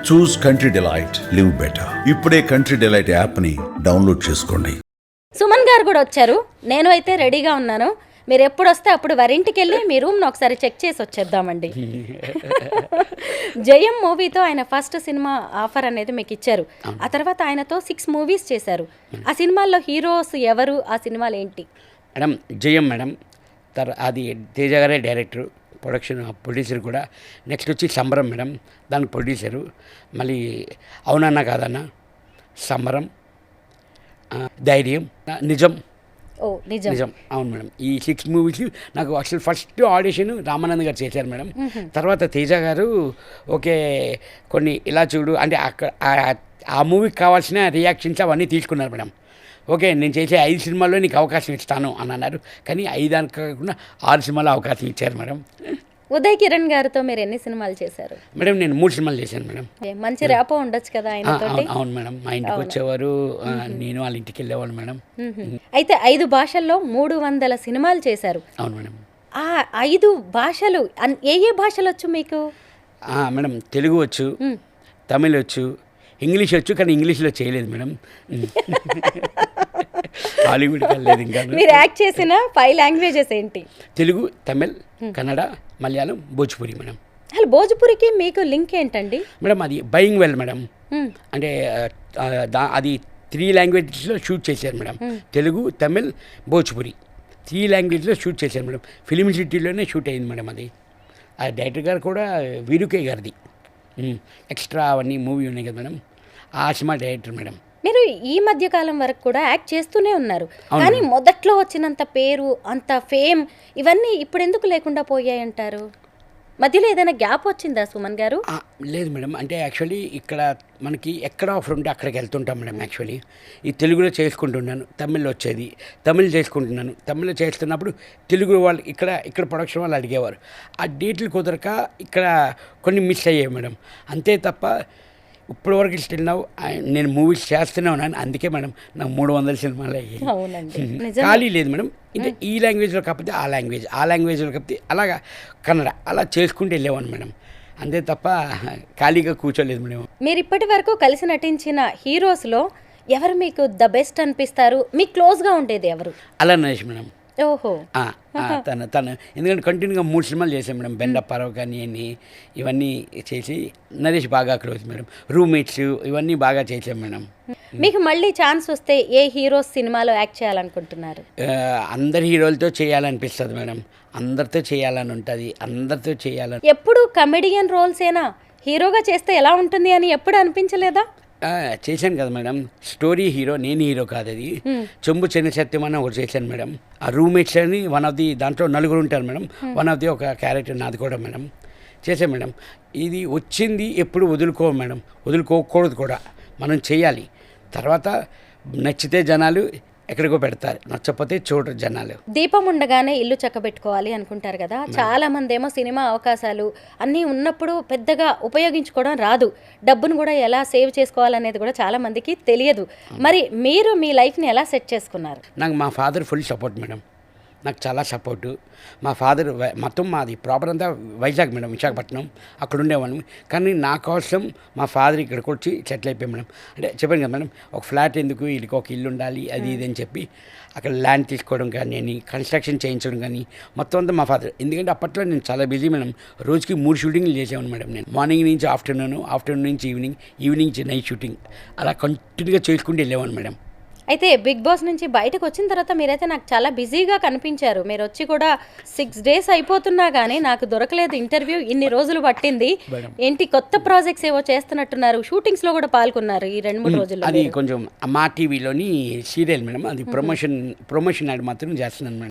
చూస్ country delight, live better. ఇప్పుడే country delight యాప్ని download చేసుకోండి. సుమన్ గారు కూడా వచ్చారు. నేను అయితే రెడీగా ఉన్నాను. మీరు ఎప్పుడు వస్తే అప్పుడు వారింటికి వెళ్ళి మీ రూమ్ను ఒకసారి చెక్ చేసి వచ్చేద్దామండి. జయం మూవీతో ఆయన ఫస్ట్ సినిమా ఆఫర్ అనేది మీకు ఇచ్చారు. ఆ తర్వాత ఆయనతో 6 మూవీస్ చేశారు. ఆ సినిమాల్లో హీరోస్ ఎవరు, ఆ సినిమాలు ఏంటి? మేడం జయం మేడం, అది తేజ గారే డైరెక్టర్, ప్రొడక్షన్ ప్రొడ్యూసర్ కూడా. నెక్స్ట్ వచ్చి సంబరం మేడం, దానికి ప్రొడ్యూసరు. మళ్ళీ అవునన్నా కాదన్నా, సంబరం, ధైర్యం, నిజం. ఓ నిజం. నిజం, అవును మేడం. ఈ 6 మూవీస్ నాకు అసలు ఫస్ట్ ఆడిషన్ రామానంద్ గారు చేశారు మేడం. తర్వాత తేజ గారు ఓకే కొన్ని ఇలా చూడు అంటే అక్కడ ఆ మూవీకి కావాల్సిన రియాక్షన్స్ అవన్నీ తీసుకున్నారు మేడం. ఓకే నేను చేసే 5 సినిమాల్లో నీకు అవకాశం ఇస్తాను అని అన్నారు. కానీ 5 కాకుండా 6 సినిమాల్లో అవకాశం ఇచ్చారు మేడం. ఉదయ్ కిరణ్ గారితో మీరు ఎన్ని సినిమాలు చేశారు? మేడం నేను 3 సినిమాలు చేశాను మేడం. మంచి ర్యాపో ఉండొచ్చు కదా ఆయనతోటి? అవును మేడం, మా ఇంటికి వచ్చేవారు, నేను వాళ్ళ ఇంటికి వెళ్ళేవాళ్ళు మేడం. అయితే 5 భాషల్లో 300 సినిమాలు చేశారు. అవును మేడం. ఆ 5 భాషలు ఏ భాషలు వచ్చు మీకు? మేడం తెలుగు వచ్చు, తమిళ్ వచ్చు, ఇంగ్లీష్ వచ్చు. కానీ ఇంగ్లీష్లో చేయలేదు మేడం. హాలీవుడ్కి వెళ్ళలేదు. ఇంకా మీరు యాక్ట్ చేసిన 5 లాంగ్వేజెస్ ఏంటి? తెలుగు, తమిళ్, కన్నడ, మలయాళం, భోజ్పురి మేడం. అసలు భోజ్పురికి మీకు లింక్ ఏంటండి? మేడం అది బయింగ్ వెల్ మేడం. అంటే అది 3 లాంగ్వేజెస్లో షూట్ చేశారు మేడం. తెలుగు, తమిళ్, భోజ్పురి 3 లాంగ్వేజ్లో షూట్ చేశారు మేడం. ఫిలిం సిటీలోనే షూట్ అయింది మేడం. అది ఆ డైరెక్టర్ గారు కూడా వీరుకే గారిది. ఎక్స్ట్రా అవన్నీ మూవీ ఉన్నాయి కదా మేడం, ఆ సినిమా డైరెక్టర్ మేడం. మీరు ఈ మధ్య కాలం వరకు కూడా యాక్ట్ చేస్తూనే ఉన్నారు. కానీ మొదట్లో వచ్చినంత పేరు, అంత ఫేమ్ ఇవన్నీ ఇప్పుడు ఎందుకు లేకుండా పోయాయంటారు? మధ్యలో ఏదైనా గ్యాప్ వచ్చిందా సుమన్ గారు? లేదు మేడం, అంటే యాక్చువల్లీ ఇక్కడ మనకి ఎక్కడ ఆఫర్ ఉంటే అక్కడికి వెళ్తుంటాం మేడం. యాక్చువల్లీ ఈ తెలుగులో చేసుకుంటున్నాను, తమిళ్లో వచ్చేది, తమిళ్ చేసుకుంటున్నాను. తమిళ్లో చేస్తున్నప్పుడు తెలుగు వాళ్ళు ఇక్కడ ప్రొడక్షన్ వాళ్ళు అడిగేవారు. ఆ డేట్లు కుదరక ఇక్కడ కొన్ని మిస్ అయ్యాయి మేడం. అంతే తప్ప ఇప్పటివరకు స్టిల్ నేను మూవీస్ చేస్తూనే ఉన్నాను. అందుకే మేడం నాకు 300 సినిమాలు అయ్యాయి. ఖాళీ లేదు మేడం. అంటే ఈ లాంగ్వేజ్లో కాకపోతే ఆ లాంగ్వేజ్లో కాకపోతే అలాగా కన్నడ అలా చేసుకుంటూ వెళ్ళేవాను మేడం. అంతే తప్ప ఖాళీగా కూర్చోలేదు మేడం. మీరు ఇప్పటి వరకు కలిసి నటించిన హీరోస్లో ఎవరు మీకు ద బెస్ట్ అనిపిస్తారు? మీకు క్లోజ్గా ఉండేది ఎవరు? అలా నరేష్ మేడం. ఓహో, తను ఎందుకంటే కంటిన్యూగా 3 సినిమాలు చేశాను మేడం. బెండప్పారావు కానీ ఇవన్నీ చేసి నరేష్ బాగా క్లోజ్ మేడం. రూమ్మేట్స్ ఇవన్నీ బాగా చేశాం మేడం. మీకు మళ్ళీ ఛాన్స్ వస్తే ఏ హీరోస్ సినిమాలో యాక్ట్ చేయాలనుకుంటున్నారు? అందరి హీరోలతో చేయాలనిపిస్తుంది మేడం. అందరితో చేయాలని ఉంటుంది, అందరితో చేయాలని. ఎప్పుడు కమెడియన్ రోల్సేనా? హీరోగా చేస్తే ఎలా ఉంటుంది అని ఎప్పుడు అనిపించలేదా? చేశాను కదా మేడం. స్టోరీ హీరో, నేను హీరో కాదు. అది చెంబు చెన్న సత్యం అని ఒకటి చేశాను మేడం. ఆ రూమ్మేట్స్ అని వన్ ఆఫ్ ది దాంట్లో 4 ఉంటారు మేడం. వన్ ఆఫ్ ది ఒక క్యారెక్టర్ నాది కూడా మేడం. చేశాను మేడం. ఇది వచ్చింది ఎప్పుడు మేడం, వదులుకోకూడదు కూడా. మనం చేయాలి. తర్వాత నచ్చితే జనాలు ఎక్కడికో పెడతారు, నచ్చకపోతే చూడరు జనాలు. దీపం ఉండగానే ఇల్లు చక్కబెట్టుకోవాలి అనుకుంటారు కదా. చాలా మంది ఏమో సినిమా అవకాశాలు అన్నీ ఉన్నప్పుడు పెద్దగా ఉపయోగించుకోవడం రాదు. డబ్బును కూడా ఎలా సేవ్ చేసుకోవాలనేది కూడా చాలా మందికి తెలియదు. మరి మీరు మీ లైఫ్ని ఎలా సెట్ చేసుకున్నారు? నాకు మా ఫాదర్ ఫుల్ సపోర్ట్ మేడం. నాకు చాలా సపోర్టు. మా ఫాదర్ మొత్తం మాది ప్రాపర్ అంతా వైజాగ్ మేడం, విశాఖపట్నం. అక్కడ ఉండేవాళ్ళం. కానీ నా కోసం మా ఫాదర్ ఇక్కడికి వచ్చి సెటిల్ అయిపోయాం మేడం. అంటే చెప్పాను కదా మేడం, ఒక ఫ్లాట్ ఎందుకు, వీళ్ళకి ఒక ఇల్లు ఉండాలి అది ఇది అని చెప్పి అక్కడ ల్యాండ్ తీసుకోవడం కానీ, కన్స్ట్రక్షన్ చేయించడం కానీ మొత్తం అంతా మా ఫాదర్. ఎందుకంటే అప్పట్లో నేను చాలా బిజీ మేడం. రోజుకి 3 షూటింగ్లు చేసేవాను మేడం. నేను మార్నింగ్ నుంచి ఆఫ్టర్నూన్ నుంచి ఈవినింగ్ నుంచి నైట్ షూటింగ్ అలా కంటిన్యూగా చేసుకుంటూ వెళ్ళేవాను మేడం. అయితే బిగ్ బాస్ నుంచి బయటకు వచ్చిన తర్వాత మీరైతే నాకు చాలా బిజీగా కనిపించారు. మీరు వచ్చి కూడా 6 days అయిపోతున్నా కానీ నాకు దొరకలేదు ఇంటర్వ్యూ. ఇన్ని రోజులు పట్టింది. ఏంటి కొత్త ప్రాజెక్ట్స్ ఏవో చేస్తున్నట్టున్నారు, షూటింగ్స్లో కూడా పాల్గొన్నారు ఈ 2-3 రోజుల్లో? అది కొంచెం మా టీవీలోని సీరియల్ మేడం. అది ప్రమోషన్ యాడ్ మాత్రం చేస్తున్నాను మేడం.